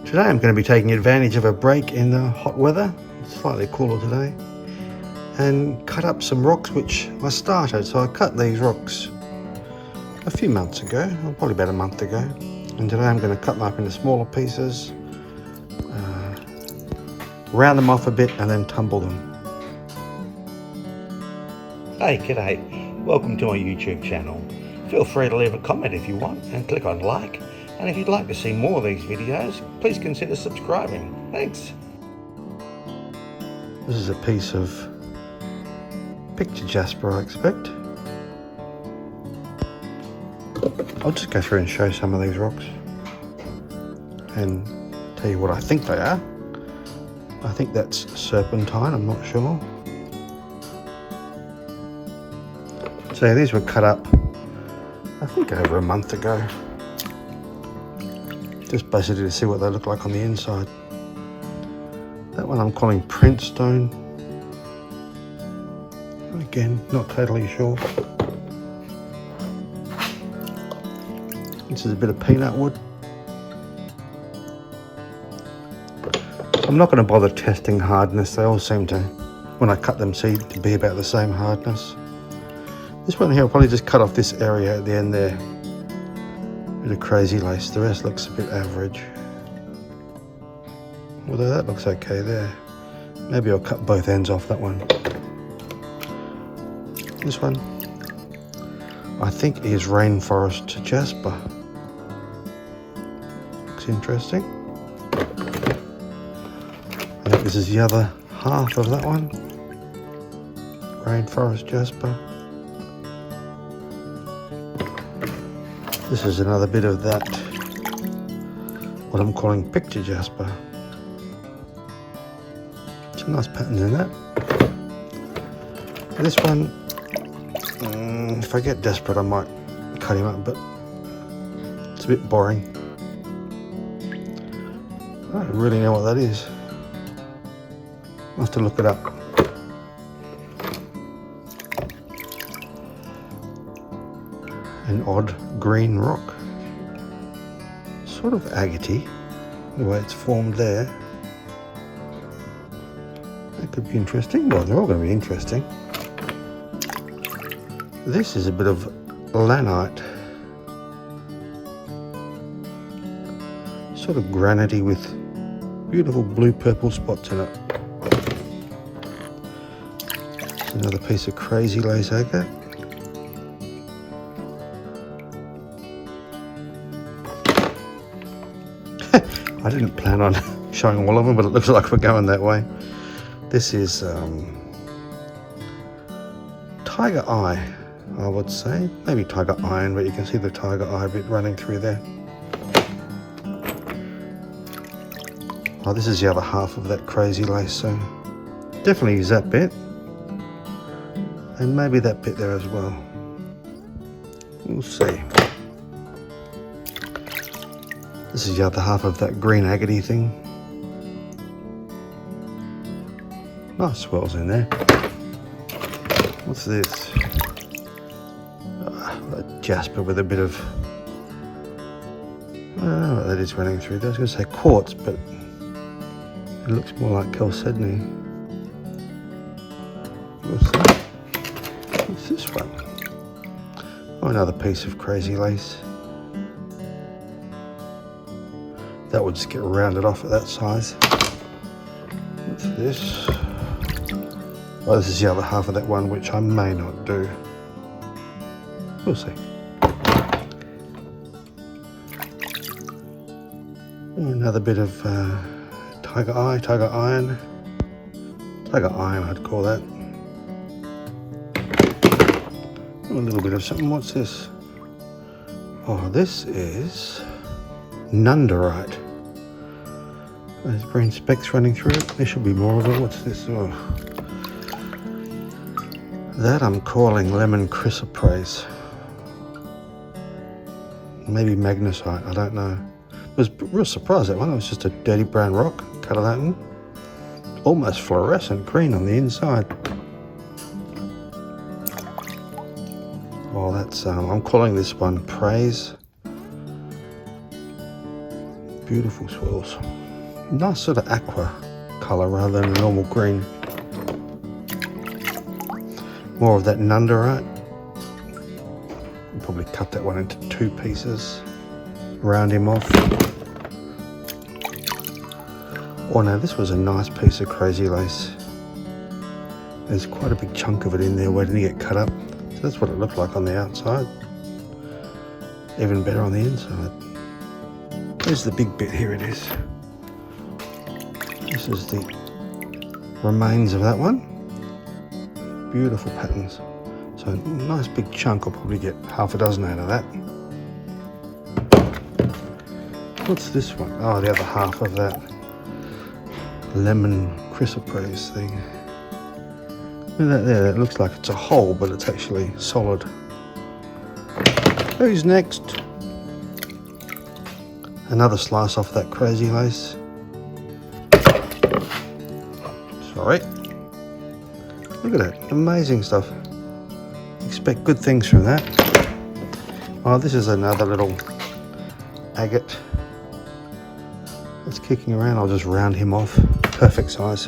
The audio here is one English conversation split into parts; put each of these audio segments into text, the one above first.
Today I'm going to be taking advantage of a break in the hot weather, it's slightly cooler today, and cut up some rocks which I started. So I cut these rocks a few months ago, or probably about a month ago, and today I'm going to cut them up into smaller pieces, round them off a bit and then tumble them. Hey, g'day, welcome to my YouTube channel. Feel free to leave a comment if you want and click on like, and if you'd like to see more of these videos, please consider subscribing. Thanks. This is a piece of picture jasper, I expect. I'll just go through and show some of these rocks and tell you what I think they are. I think that's serpentine, I'm not sure. So these were cut up, I think over a month ago. Just basically to see what they look like on the inside. That one I'm calling print stone. Again, not totally sure. This is a bit of peanut wood. I'm not going to bother testing hardness. They all seem to, when I cut them, seem to be about the same hardness. This one here, I'll probably just cut off this area at the end there. Bit of crazy lace. The rest looks a bit average. Although that looks okay there. Maybe I'll cut both ends off that one. This one, I think is rainforest jasper. Looks interesting. I think this is the other half of that one. Rainforest jasper. This is another bit of that, what I'm calling picture jasper. Some nice patterns in that. This one, if I get desperate I might cut him up, but it's a bit boring. I don't really know what that is. I'll have to look it up. An odd green rock. Sort of agate-y, the way it's formed there. That could be interesting. Well, they're all going to be interesting. This is a bit of lanite. Sort of granity with beautiful blue-purple spots in it. It's another piece of crazy lace agate. I didn't plan on showing all of them, but it looks like we're going that way. This is tiger eye, I would say. Maybe tiger iron, but you can see the tiger eye bit running through there. Oh, this is the other half of that crazy lace, so definitely use that bit. And maybe that bit there as well. We'll see. This is the other half of that green agate thing. Nice swirls in there. What's this? A jasper with a bit of, I don't know what that is running through there. I was going to say quartz, but it looks more like chalcedony. What's that? What's this one? Oh, another piece of crazy lace. That would just get rounded off at that size. What's this? Oh, this is the other half of that one, which I may not do. We'll see. Another bit of tiger eye, tiger iron. Tiger iron, I'd call that. A little bit of something. What's this? Oh, this is nunderite. There's green specks running through it. There should be more of it. What's this? Oh. That I'm calling lemon chrysoprase. Maybe magnesite, I don't know. I was real surprised that one. It was just a dirty brown rock. Cut it open. Almost fluorescent green on the inside. Oh, that's, I'm calling this one praise. Beautiful swirls. Nice sort of aqua colour rather than a normal green. More of that nunderite. I'll probably cut that one into 2 pieces. Round him off. Oh no, this was a nice piece of crazy lace. There's quite a big chunk of it in there waiting to get cut up. So that's what it looked like on the outside. Even better on the inside. There's the big bit, here it is. This is the remains of that one. Beautiful patterns. So a nice big chunk, I'll probably get half a dozen out of that. What's this one? Oh, the other half of that lemon chrysoprase thing. Look at that there, that looks like it's a hole, but it's actually solid. Who's next? Another slice off that crazy lace. Sorry. Look at that, amazing stuff. Expect good things from that. Oh, this is another little agate that's kicking around. I'll just round him off. Perfect size.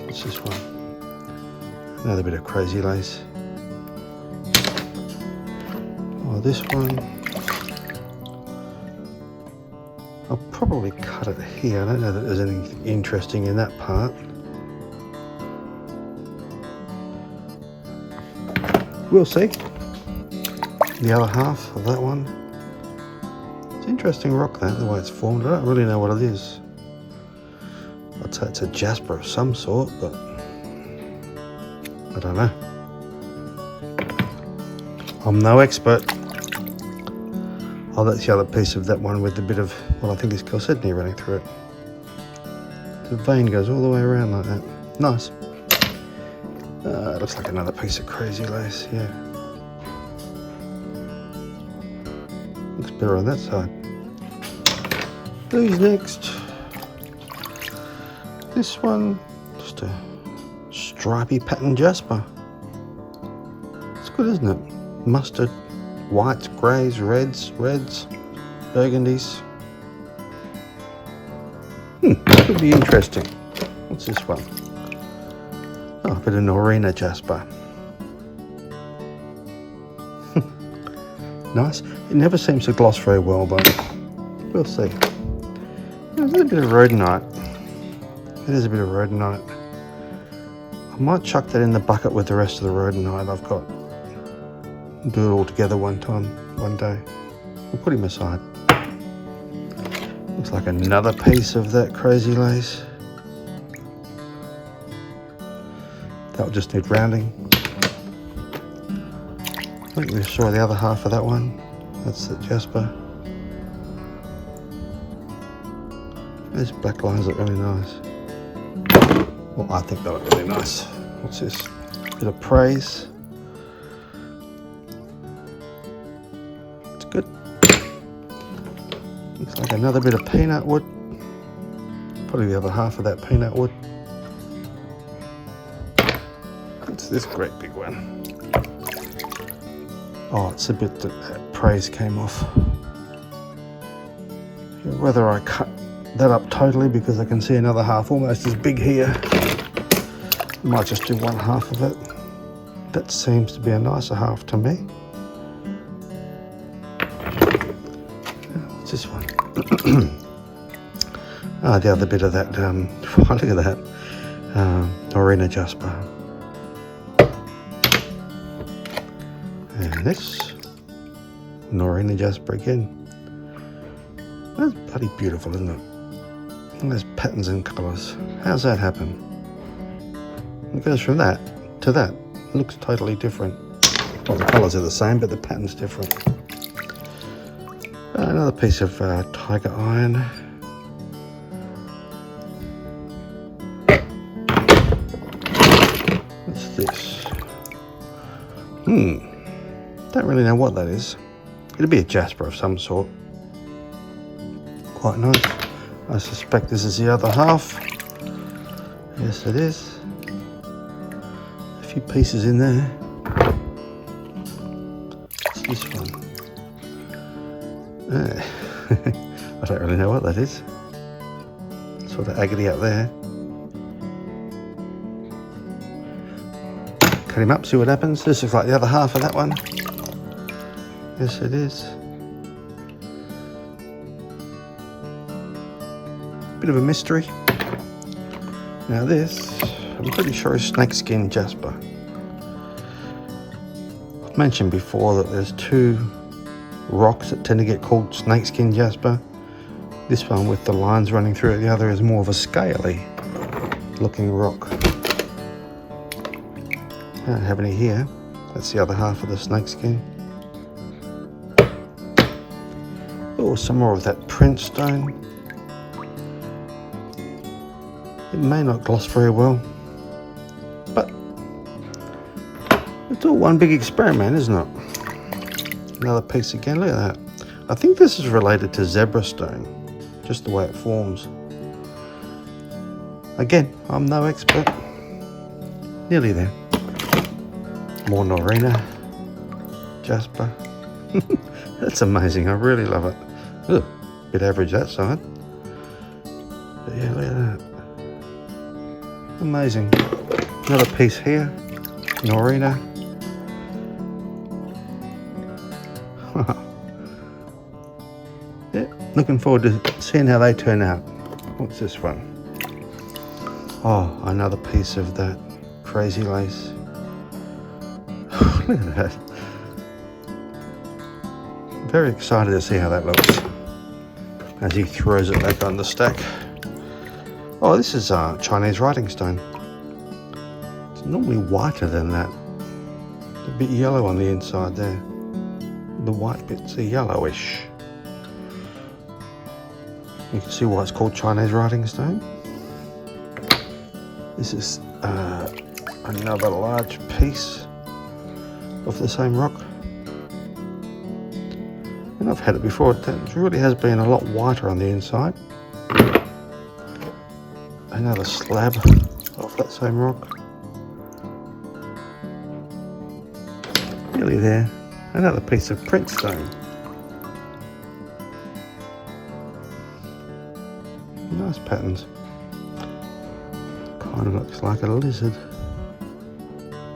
What's this one? Another bit of crazy lace. Oh, this one. I'll probably cut it here. I don't know that there's anything interesting in that part. We'll see. The other half of that one. It's an interesting rock, that, the way it's formed. I don't really know what it is. I'd say it's a jasper of some sort, but I don't know. I'm no expert. Oh, that's the other piece of that one with a bit of, well, I think it's chalcedony running through it. The vein goes all the way around like that. Nice. It looks like another piece of crazy lace, yeah. Looks better on that side. Who's next? This one, just a stripy pattern jasper. It's good, isn't it? Mustard, whites, greys, reds, burgundies. Could be interesting. What's this one? Oh, a bit of Norina jasper. Nice. It never seems to gloss very well, but we'll see. There's a bit of rhodonite. It is a bit of rhodonite. I might chuck that in the bucket with the rest of the rhodonite I've got. Do it all together one day. We'll put him aside. Looks like another piece of that crazy lace. That'll just need rounding. I think we saw the other half of that one. That's the jasper. These black lines look really nice. Well, I think they look really nice. What's this? Bit of praise. It's good. Looks like another bit of peanut wood. Probably the other half of that peanut wood. What's this great big one? Oh, it's a bit that praise came off. Whether I cut that up totally, because I can see another half almost as big here. I might just do one half of it. That seems to be a nicer half to me. What's this one? Ah, the other bit of that, look at that, Norina jasper. And this, Norina jasper again. That's bloody beautiful, isn't it? And there's patterns and colours. How's that happen? It goes from that to that. It looks totally different. Well, the colours are the same, but the pattern's different. Another piece of tiger iron. What's this? Don't really know what that is. It'll be a jasper of some sort. Quite nice. I suspect this is the other half. Yes, it is. A few pieces in there. What's this one? I I don't really know what that is. Sort of agate up there. Cut him up, see what happens. This looks like the other half of that one. Yes, it is. Bit of a mystery. Now this, I'm pretty sure is snakeskin jasper. I've mentioned before that there's two rocks that tend to get called snakeskin jasper. This one with the lines running through it, the other is more of a scaly looking rock. I don't have any here. That's the other half of the snakeskin. Oh, some more of that print stone. It may not gloss very well, but it's all one big experiment, isn't it? Another piece again, look at that. I think this is related to zebra stone, just the way it forms. Again, I'm no expert. Nearly there. More Norina, jasper. That's amazing, I really love it. Ugh, bit average that side. But yeah, look at that. Amazing. Another piece here, Norina. Yeah, looking forward to seeing how they turn out. What's this one? Oh, another piece of that crazy lace. Look at that. Very excited to see how that looks as he throws it back on the stack. Oh, this is Chinese writing stone. It's normally whiter than that. A bit yellow on the inside there. The white bits are yellowish. You can see why it's called Chinese writing stone. This is another large piece of the same rock. And I've had it before, it really has been a lot whiter on the inside. Another slab of that same rock. Nearly there. Another piece of print stone. Nice patterns. Kind of looks like a lizard.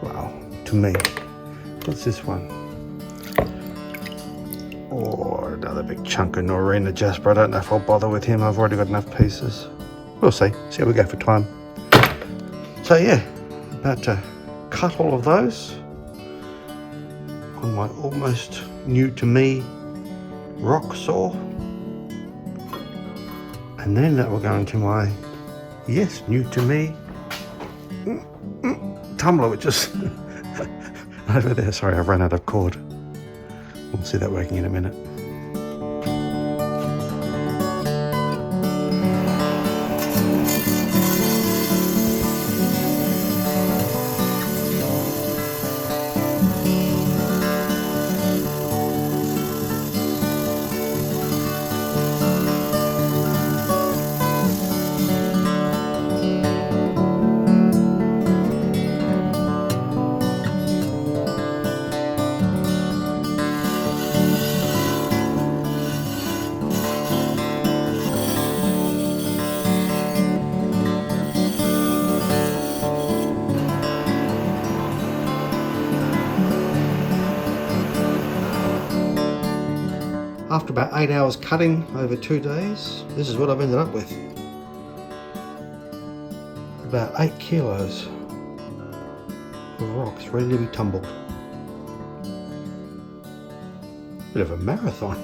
Wow, to me. What's this one? Oh, another big chunk of Norina jasper. I don't know if I'll bother with him. I've already got enough pieces. We'll see. See how we go for time. So yeah, about to cut all of those on my almost new to me rock saw. And then that will go into my, yes, new to me tumbler, which is over there. Sorry, I've run out of cord. We'll see that working in a minute. After about 8 hours cutting over 2 days, this is what I've ended up with. About 8 kilos of rocks ready to be tumbled. Bit of a marathon.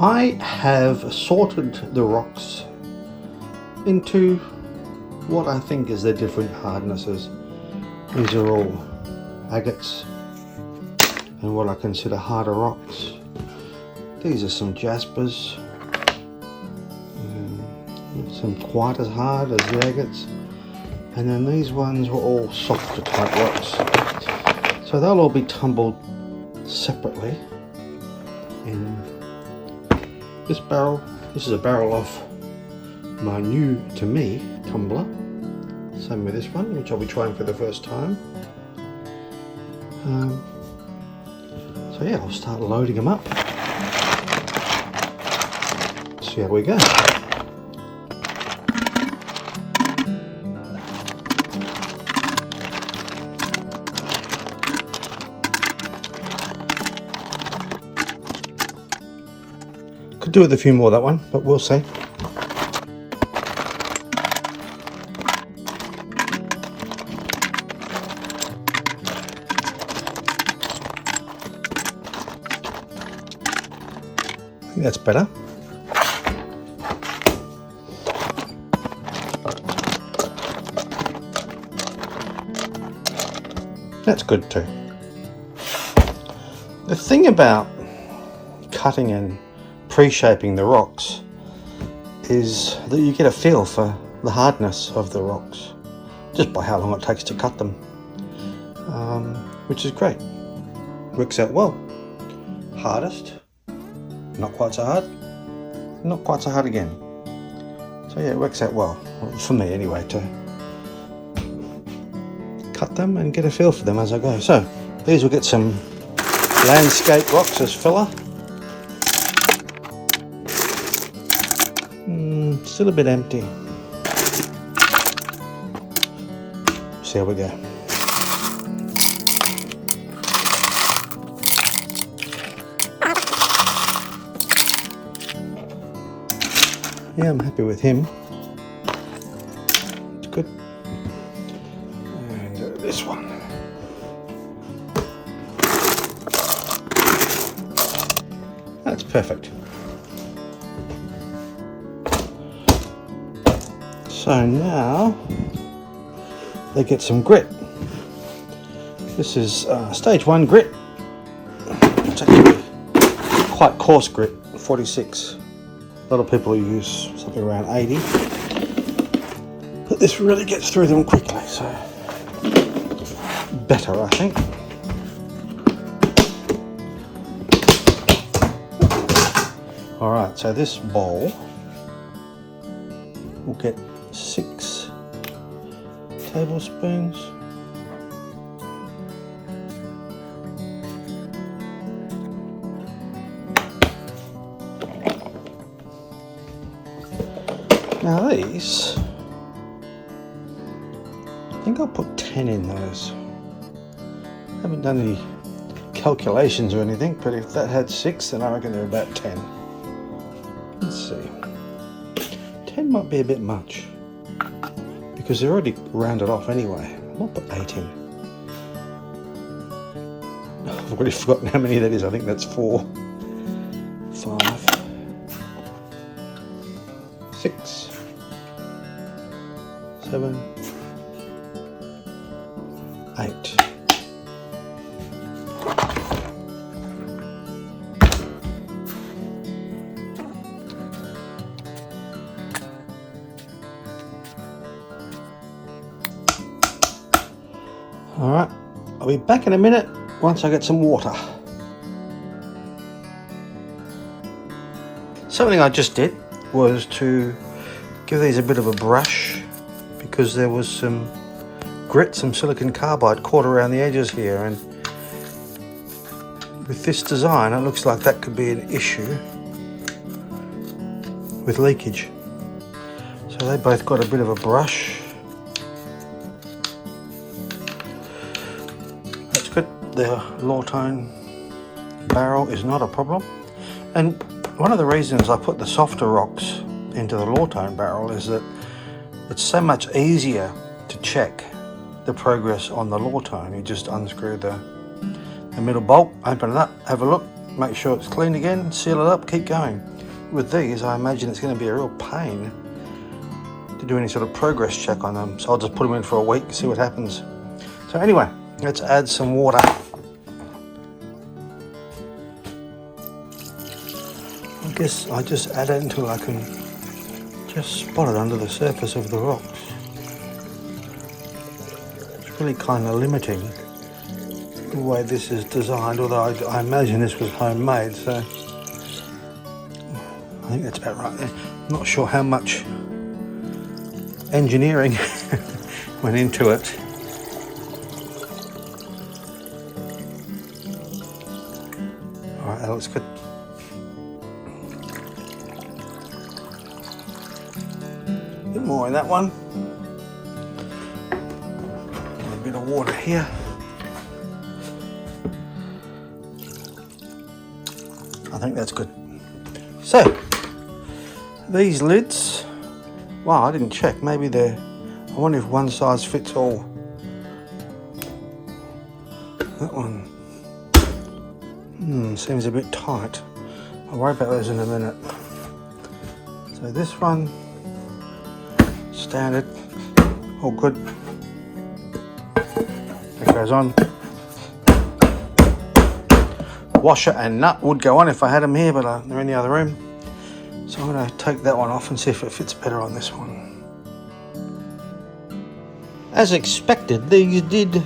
I have sorted the rocks into what I think is their different hardnesses. These are all agates and what I consider harder rocks. These are some jaspers, some quite as hard as the agates, and then these ones were all softer type rocks. So they'll all be tumbled separately in this barrel. This is a barrel off my new to me tumbler. Same with this one, which I'll be trying for the first time. So yeah, I'll start loading them up. See how we go. Could do with a few more that one, but we'll see. I think that's better. That's good too. The thing about cutting and pre-shaping the rocks is that you get a feel for the hardness of the rocks just by how long it takes to cut them, which is great. Works out well. Hardest, not quite so hard, not quite so hard again. So yeah, it works out well, for me anyway, to cut them and get a feel for them as I go. So these will get some landscape rocks as filler. Still a bit empty. See how we go. Yeah, I'm happy with him. It's good. And this one. That's perfect. So now they get some grit. This is stage 1 grit. It's actually quite coarse grit, 46. A lot of people use something around 80. But this really gets through them quickly, so better, I think. Alright, so this bowl will get 6 tablespoons. Now these, I think I'll put 10 in those. Haven't done any calculations or anything, but if that had 6, then I reckon they're about 10. Let's see. 10 might be a bit much, because they're already rounded off anyway. I might put 8 in. I've already forgotten how many that is. I think that's 4, 5, 6, 7, 8. Alright, I'll be back in a minute once I get some water. Something I just did was to give these a bit of a brush, because there was some grit, some silicon carbide caught around the edges here, and with this design it looks like that could be an issue with leakage. So they both got a bit of a brush. That's good. The Lawtone barrel is not a problem, and one of the reasons I put the softer rocks into the Lawtone barrel is that it's so much easier to check the progress on the Lawtone. You just unscrew the middle bolt, open it up, have a look, make sure it's clean again, seal it up, keep going. With these, I imagine it's going to be a real pain to do any sort of progress check on them, so I'll just put them in for a week, see what happens. So anyway, let's add some water. I guess I just add it until I can just spot it under the surface of the rocks. It's really kind of limiting the way this is designed, although I imagine this was homemade, so I think that's about right there. I'm not sure how much engineering went into it. Alright, that looks good. A bit more in that one. A bit of water here. I think that's good. So, these lids, wow, I didn't check. Maybe they're, I wonder if one size fits all. That one, seems a bit tight. I'll worry about those in a minute. So this one, standard, all good. It goes on. Washer and nut would go on if I had them here, but they're in the other room. So I'm going to take that one off and see if it fits better on this one. As expected, these did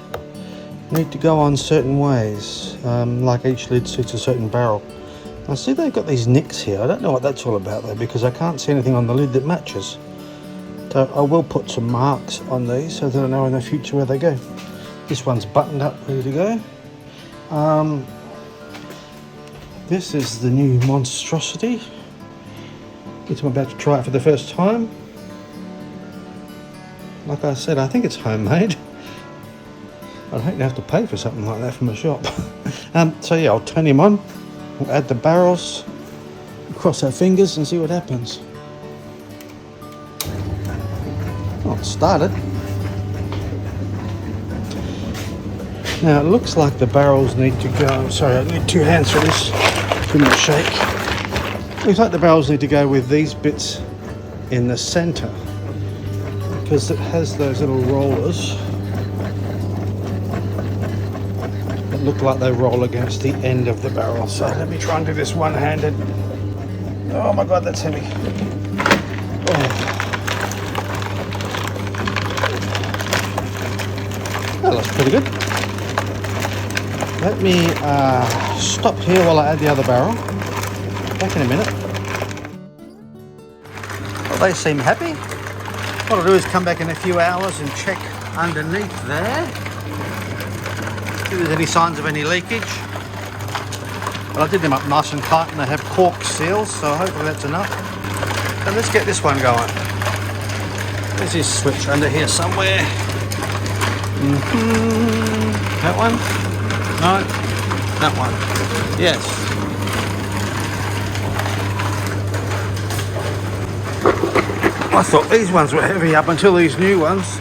need to go on certain ways, like each lid suits a certain barrel. I see they've got these nicks here. I don't know what that's all about though, because I can't see anything on the lid that matches. So I will put some marks on these so that I know in the future where they go. This one's buttoned up, ready to go. This is the new monstrosity, which I'm about to try it for the first time. Like I said, I think it's homemade. I'd hate to have to pay for something like that from a shop. So yeah, I'll turn him on, we'll add the barrels, cross our fingers and see what happens. Oh, it started. Now it looks like the barrels need to go, sorry, I need two hands for this, too much shake. Looks like the barrels need to go with these bits in the centre, because it has those little rollers that look like they roll against the end of the barrel. So let me try and do this one-handed. Oh my god, that's heavy. Oh. That looks pretty good. Let me stop here while I add the other barrel. Back in a minute. Well, they seem happy. What I'll do is come back in a few hours and check underneath there. See if there's any signs of any leakage. Well, I did them up nice and tight and they have cork seals, so hopefully that's enough. And let's get this one going. There's this switch under here somewhere. That one? No, that one. Yes. I thought these ones were heavy up until these new ones.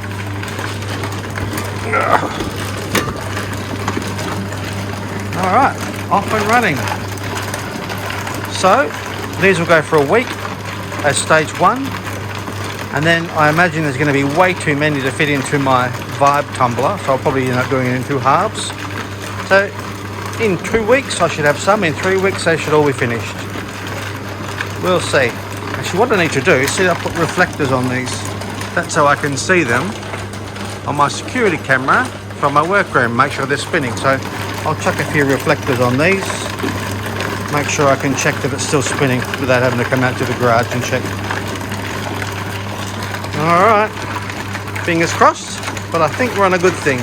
Alright, off and running. So, these will go for a week as stage one. And then I imagine there's going to be way too many to fit into my Vibe tumbler, so I'll probably end up doing it in two halves. So in 2 weeks I should have some, in 3 weeks they should all be finished. We'll see. Actually what I need to do is see, I put reflectors on these. That's how I can see them on my security camera from my workroom, make sure they're spinning. So I'll chuck a few reflectors on these, make sure I can check that it's still spinning without having to come out to the garage and check. Alright, fingers crossed, but I think we're on a good thing.